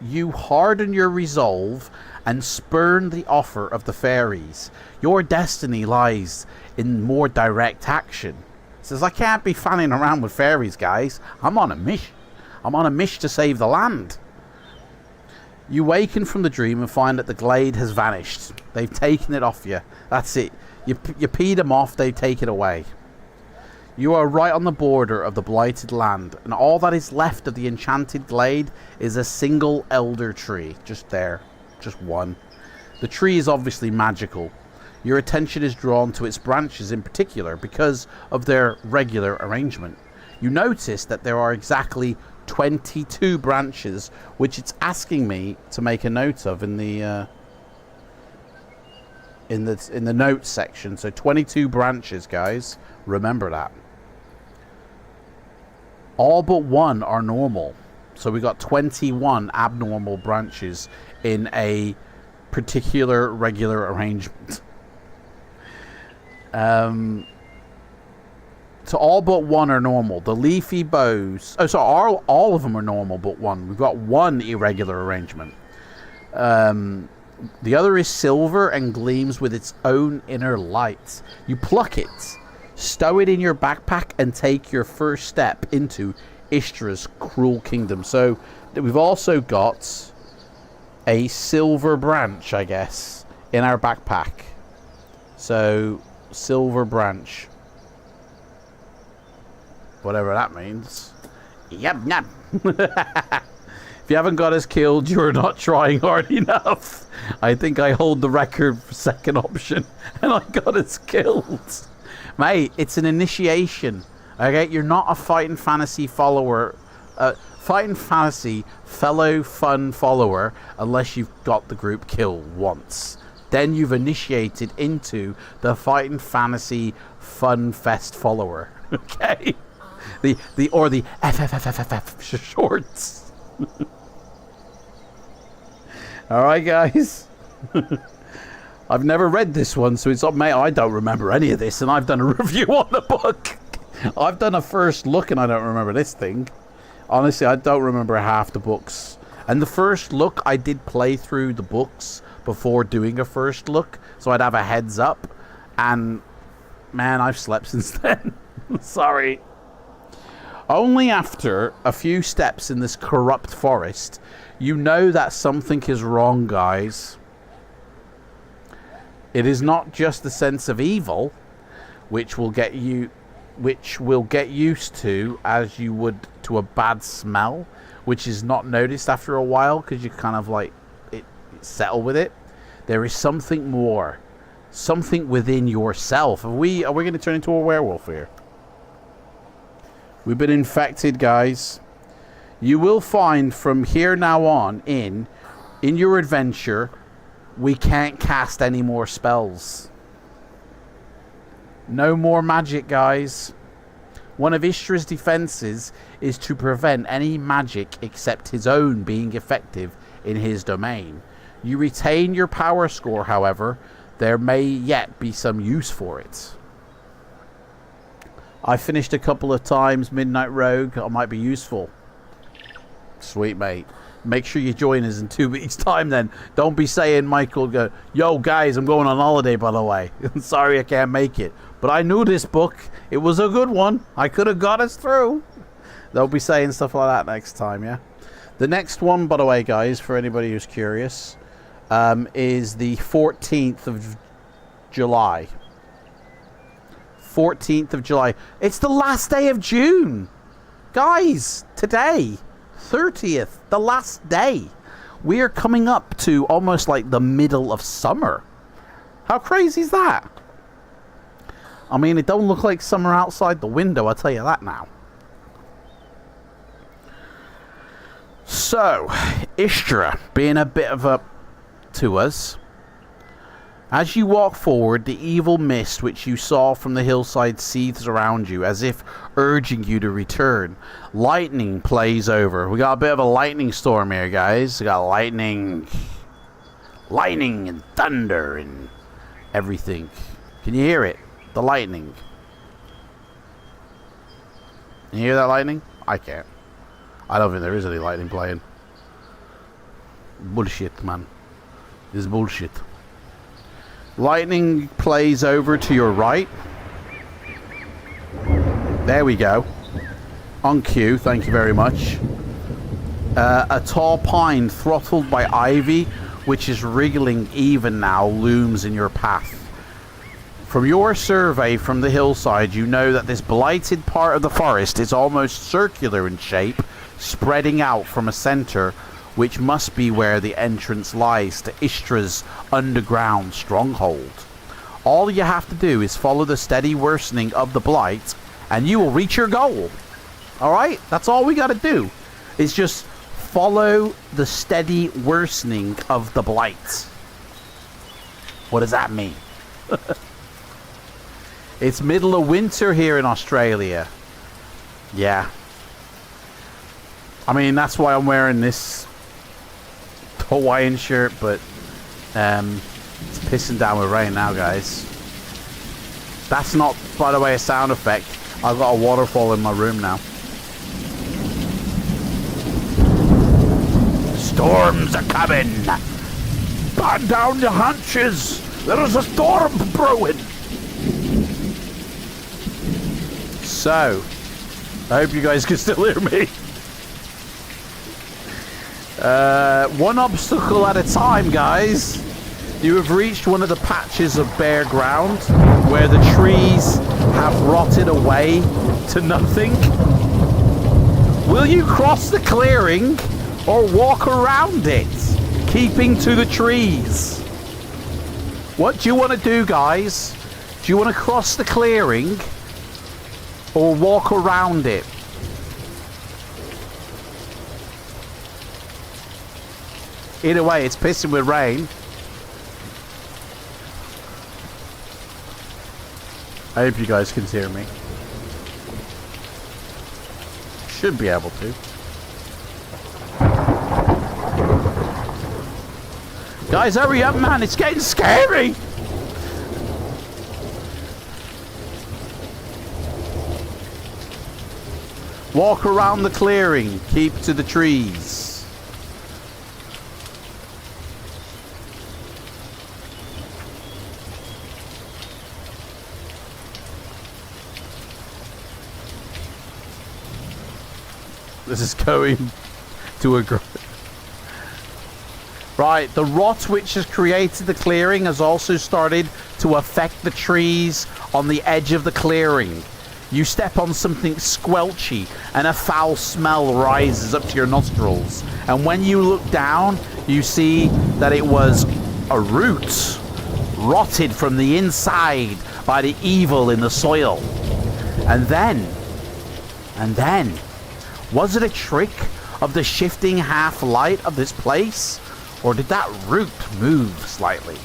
your resolve and spurn the offer of the fairies. Your destiny lies in more direct action. It says, I can't be fanning around with fairies, guys. I'm on a mission. I'm on a mission to save the land. You waken from the dream and find that the glade has vanished. They've taken it off you. That's it. You peed them off, they take it away. You are right on the border of the blighted land, and all that is left of the enchanted glade is a single elder tree. Just there. Just one. The tree is obviously magical. Your attention is drawn to its branches in particular because of their regular arrangement. You notice that there are exactly 22 branches, which it's asking me to make a note of in the notes section. So 22 branches, guys. Remember that. All but one are normal. So we got 21 abnormal branches in a particular regular arrangement. So all but one are normal. The leafy boughs... Oh, so all of them are normal but one. We've got one irregular arrangement. The other is silver and gleams with its own inner light. You pluck it, stow it in your backpack, and take your first step into Ishtra's cruel kingdom. So we've also got a silver branch, I guess, in our backpack. So, silver branch. Whatever that means. Yep, yep. If you haven't got us killed, you're not trying hard enough. I think I hold the record for second option, and I got us killed. Mate, it's an initiation. Okay, you're not a Fighting Fantasy follower. Fighting Fantasy fellow fun follower unless you've got the group kill once. Then you've initiated into the Fighting Fantasy Fun Fest follower. Okay? The FFFFF shorts. Alright, guys. I've never read this one, so it's not, mate, I don't remember any of this, and I've done a review on the book. I've done a first look, and I don't remember this thing. Honestly, I don't remember half the books. And the first look, I did play through the books before doing a first look, so I'd have a heads up. And, man, I've slept since then. Sorry. Only after a few steps in this corrupt forest, you know that something is wrong, guys. It is not just the sense of evil, which will get used to as you would to a bad smell, which is not noticed after a while because you kind of like settle with it. There is something more, something within yourself. Are we going to turn into a werewolf here? We've been infected, guys. You will find from here now on in your adventure, we can't cast any more spells. No more magic, guys. One of Ishtra's defenses is to prevent any magic except his own being effective in his domain. You retain your power score, however, there may yet be some use for it. I finished a couple of times Midnight Rogue. I might be useful. Sweet, mate. Make sure you join us in 2 weeks' time then. Don't be saying, Michael, go, yo, guys, I'm going on holiday, by the way. Sorry I can't make it. But I knew this book. It was a good one. I could have got us through. Don't be saying stuff like that next time, yeah? The next one, by the way, guys, for anybody who's curious, is the 14th of July. 14th of July. It's the last day of June. Guys, today. 30th, the last day. We are coming up to almost like the middle of summer. How crazy is that? I mean, it don't look like summer outside the window, I'll tell you that now. So, Ishtra being a bit of a to us. As you walk forward, the evil mist which you saw from the hillside seethes around you, as if urging you to return. Lightning plays over. We got a bit of a lightning storm here, guys. We got lightning and thunder and everything. Can you hear it? The lightning. Can you hear that lightning? I can't. I don't think there is any lightning playing. Bullshit, man. This is bullshit. Lightning plays over to your right. There we go. On cue, thank you very much. A tall pine throttled by ivy, which is wriggling even now, looms in your path. From your survey from the hillside, you know that this blighted part of the forest is almost circular in shape, spreading out from a center, which must be where the entrance lies to Ishtra's underground stronghold. All you have to do is follow the steady worsening of the blight, and you will reach your goal. Alright? That's all we gotta do, is just follow the steady worsening of the blight. What does that mean? It's middle of winter here in Australia. Yeah. I mean, that's why I'm wearing this Hawaiian shirt, but it's pissing down with rain now, guys. That's not, by the way, a sound effect. I've got a waterfall in my room now. Storms are coming. Batten down your hunches. There is a storm brewing. So, I hope you guys can still hear me. One obstacle at a time, guys. You have reached one of the patches of bare ground where the trees have rotted away to nothing. Will you cross the clearing or walk around it, keeping to the trees? What do you want to do, guys? Do you want to cross the clearing or walk around it? Either way, it's pissing with rain. I hope you guys can hear me. Should be able to. Guys, hurry up, man. It's getting scary. Walk around the clearing. Keep to the trees. This is going to a... Right, the rot which has created the clearing has also started to affect the trees on the edge of the clearing. You step on something squelchy and a foul smell rises up to your nostrils. And when you look down, you see that it was a root rotted from the inside by the evil in the soil. And then, was it a trick of the shifting half-light of this place? Or did that root move slightly?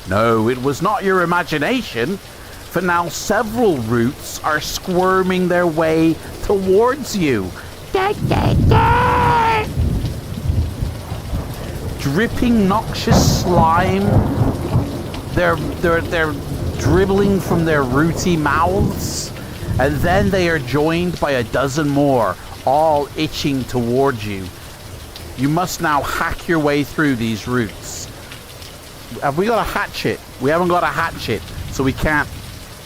No, it was not your imagination. For now, several roots are squirming their way towards you. Dripping noxious slime. They're dribbling from their rooty mouths. And then they are joined by a dozen more, all itching towards you. You must now hack your way through these roots. Have we got a hatchet? We haven't got a hatchet, so we can't.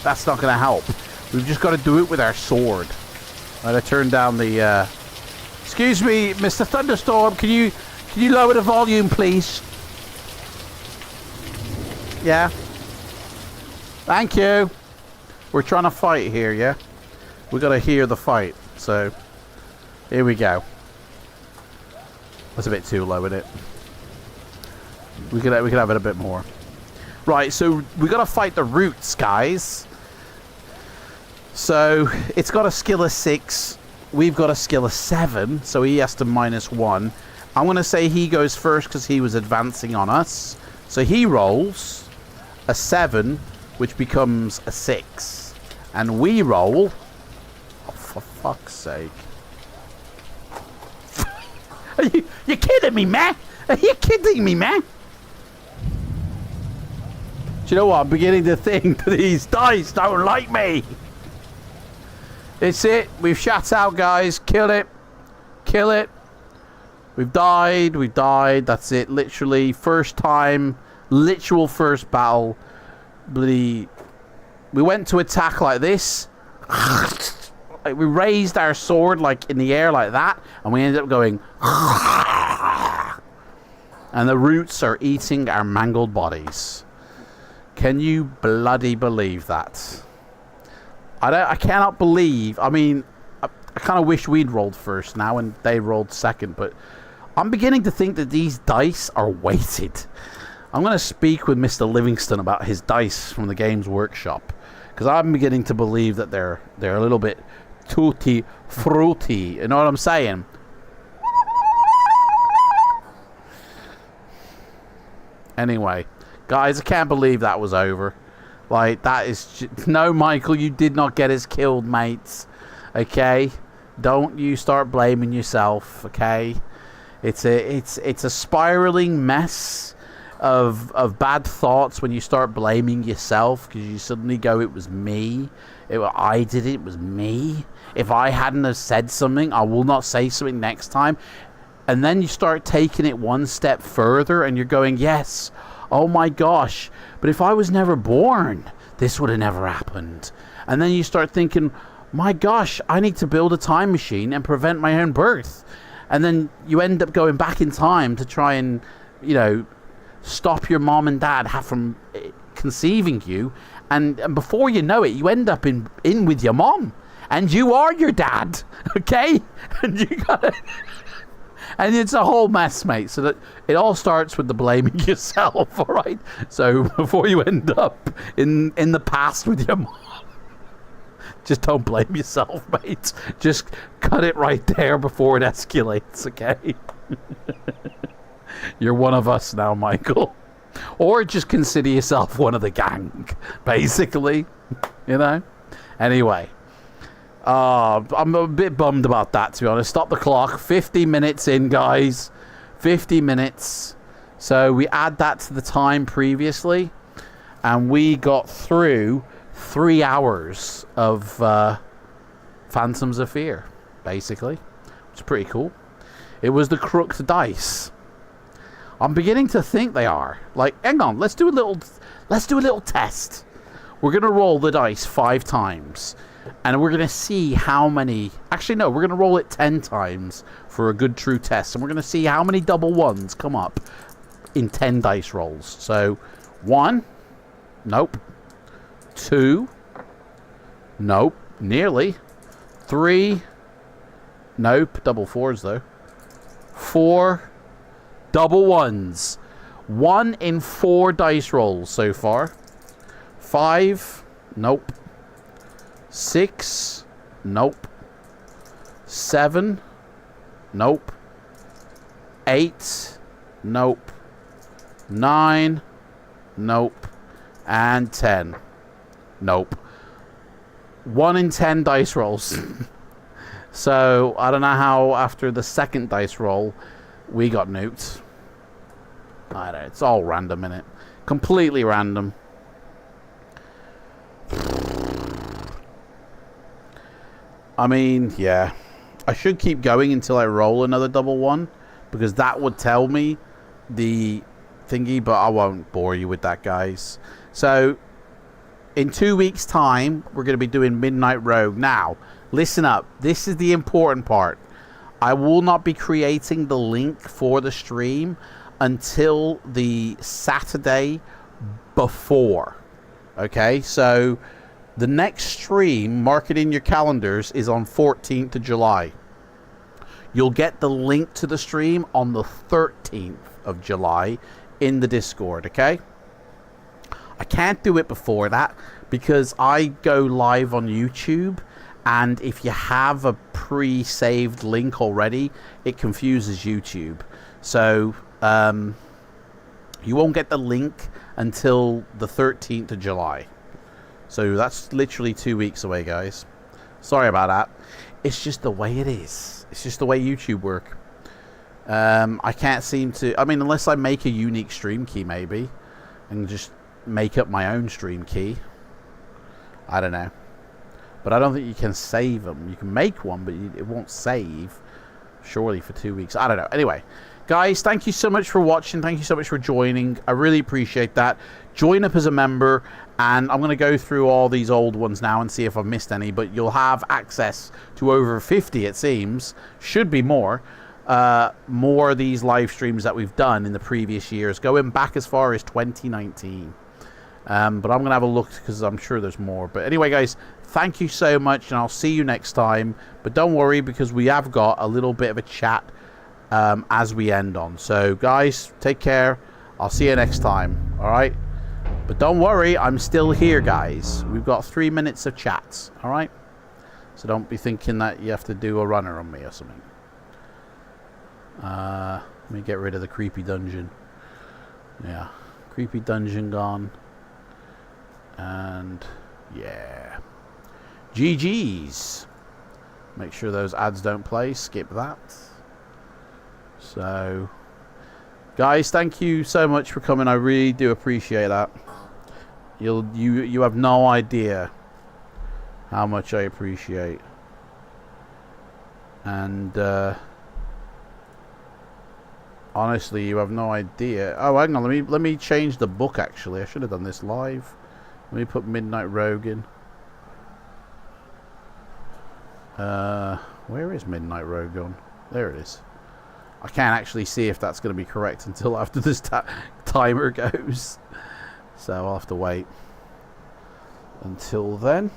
That's not going to help. We've just got to do it with our sword. I'm going to turn down the... Excuse me, Mr. Thunderstorm, can you lower the volume, please? Yeah. Thank you. We're trying to fight here, yeah? We got to hear the fight, so... Here we go. That's a bit too low, isn't it? We could have it a bit more. Right, so we got to fight the roots, guys. So it's got a skill of 6. We've got a skill of 7, so he has to -1. I'm going to say he goes first because he was advancing on us. So he rolls a 7, which becomes a 6. And we roll... Oh, for fuck's sake. Are you kidding me, man? Are you kidding me, man? Do you know what? I'm beginning to think that these dice don't like me. It's it. We've shut out, guys. Kill it. Kill it. We've died. We died. That's it. Literally. First time. Literal first battle. Bloody. We went to attack like this. We raised our sword like in the air like that. And we ended up going. And the roots are eating our mangled bodies. Can you bloody believe that? I cannot believe. I mean, I kind of wish we'd rolled first now and they rolled second, but I'm beginning to think that these dice are weighted. I'm going to speak with Mr. Livingston about his dice from the Games Workshop, because I'm beginning to believe that they're a little bit tutti frutti. You know what I'm saying? Anyway, guys, I can't believe that was over. Like, that is... No, Michael, you did not get us killed, mates. Okay? Don't you start blaming yourself, okay? It's a spiraling mess of bad thoughts when you start blaming yourself, because you suddenly go, it was me. I did it. It was me. If I hadn't have said something, I will not say something next time. And then you start taking it one step further, and you're going, yes... Oh my gosh, but if I was never born, this would have never happened. And then you start thinking, my gosh, I need to build a time machine and prevent my own birth. And then you end up going back in time to try and, you know, stop your mom and dad from conceiving you. And before you know it, you end up in with your mom. And you are your dad, okay? And you gotta... And it's a whole mess, mate. So that it all starts with the blaming yourself, all right? So before you end up in the past with your mom, just don't blame yourself, mate. Just cut it right there before it escalates, okay? You're one of us now, Michael. Or just consider yourself one of the gang, basically. You know? Anyway. I'm a bit bummed about that, to be honest. Stop the clock. 50 minutes in, guys. 50 minutes. So we add that to the time previously, and we got through 3 hours of Phantoms of Fear, basically. It's pretty cool. It was the crooked dice. I'm beginning to think they are. Like, hang on. Let's do a little test. We're gonna roll the dice 5 times. And we're going to see how many... Actually, no, we're going to roll it 10 times for a good true test. And we're going to see how many double ones come up in 10 dice rolls. So, 1. Nope. 2. Nope. Nearly. 3. Nope. Double 4s, though. 4. Double 1s. 1 in 4 dice rolls so far. 5. Nope. 6, nope. 7, nope. 8, nope. 9, nope. And 10. Nope. 1 in 10 dice rolls. So, I don't know how after the second dice roll, we got nuked. I don't know. It's all random, innit? Completely random. I mean, yeah. I should keep going until I roll another double one, because that would tell me the thingy, but I won't bore you with that, guys. So, in 2 weeks' time, we're going to be doing Midnight Rogue. Now, listen up. This is the important part. I will not be creating the link for the stream until the Saturday before. Okay, so the next stream, mark it in your calendars, is on 14th of July. You'll get the link to the stream on the 13th of July in the Discord, okay? I can't do it before that because I go live on YouTube, and if you have a pre-saved link already, it confuses YouTube. So you won't get the link until the 13th of July. So that's literally 2 weeks away, guys. Sorry about that. It's just the way it is. It's just the way YouTube work. I can't seem to... I mean, unless I make a unique stream key, maybe, and just make up my own stream key. I don't know. But I don't think you can save them. You can make one, but it won't save, surely, for 2 weeks. I don't know. Anyway, guys, thank you so much for watching. Thank you so much for joining. I really appreciate that. Join up as a member, and I'm going to go through all these old ones now and see if I've missed any, but you'll have access to over 50, it seems. Should be more. More of these live streams that we've done in the previous years, going back as far as 2019. But I'm going to have a look because I'm sure there's more. But anyway, guys, thank you so much, and I'll see you next time. But don't worry, because we have got a little bit of a chat as we end on. So, guys, take care. I'll see you next time. All right? But don't worry, I'm still here, guys. We've got 3 minutes of chats. All right? So don't be thinking that you have to do a runner on me or something. Let me get rid of the creepy dungeon. Yeah. Creepy dungeon gone. And yeah. GG's. Make sure those ads don't play. Skip that. So, guys, thank you so much for coming. I really do appreciate that. You have no idea how much I appreciate. And honestly, you have no idea. Oh, hang on. Let me change the book. Actually, I should have done this live. Let me put Midnight Rogue in. Where is Midnight Rogue gone? There it is. I can't actually see if that's going to be correct until after this timer goes. So I'll have to wait until then.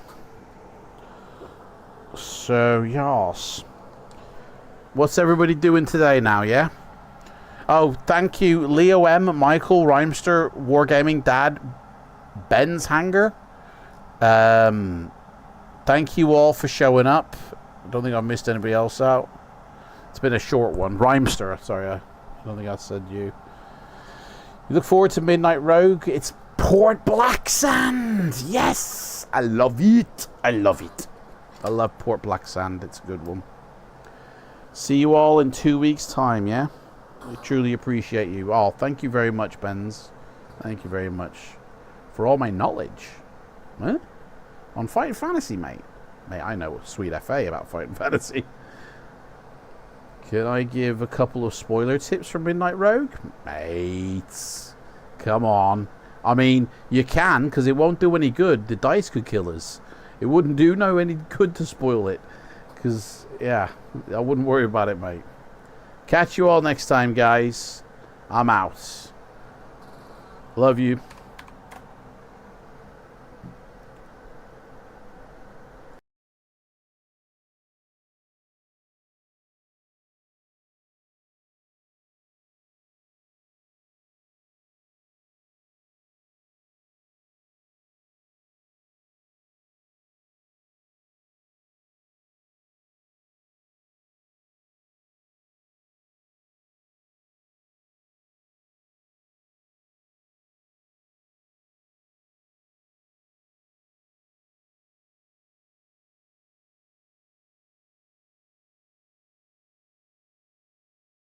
So, yes. What's everybody doing today now, yeah? Oh, thank you, Leo M, Michael, Rhymester, Wargaming, Dad, Ben's Hanger. Thank you all for showing up. I don't think I've missed anybody else out. It's been a short one. Rhymester, sorry, I don't think I said you. You look forward to Midnight Rogue. It's Port Black Sand. Yes, I love it. I love it. I love Port Black Sand. It's a good one. See you all in 2 weeks' time, yeah? I truly appreciate you. Oh, thank you very much, Benz. Thank you very much for all my knowledge. Huh? On Fighting Fantasy, mate. Mate, I know sweet FA about Fighting Fantasy. Can I give a couple of spoiler tips for Midnight Rogue? Mates, come on. I mean, you can, because it won't do any good. The dice could kill us. It wouldn't do no any good to spoil it. Because, yeah, I wouldn't worry about it, mate. Catch you all next time, guys. I'm out. Love you.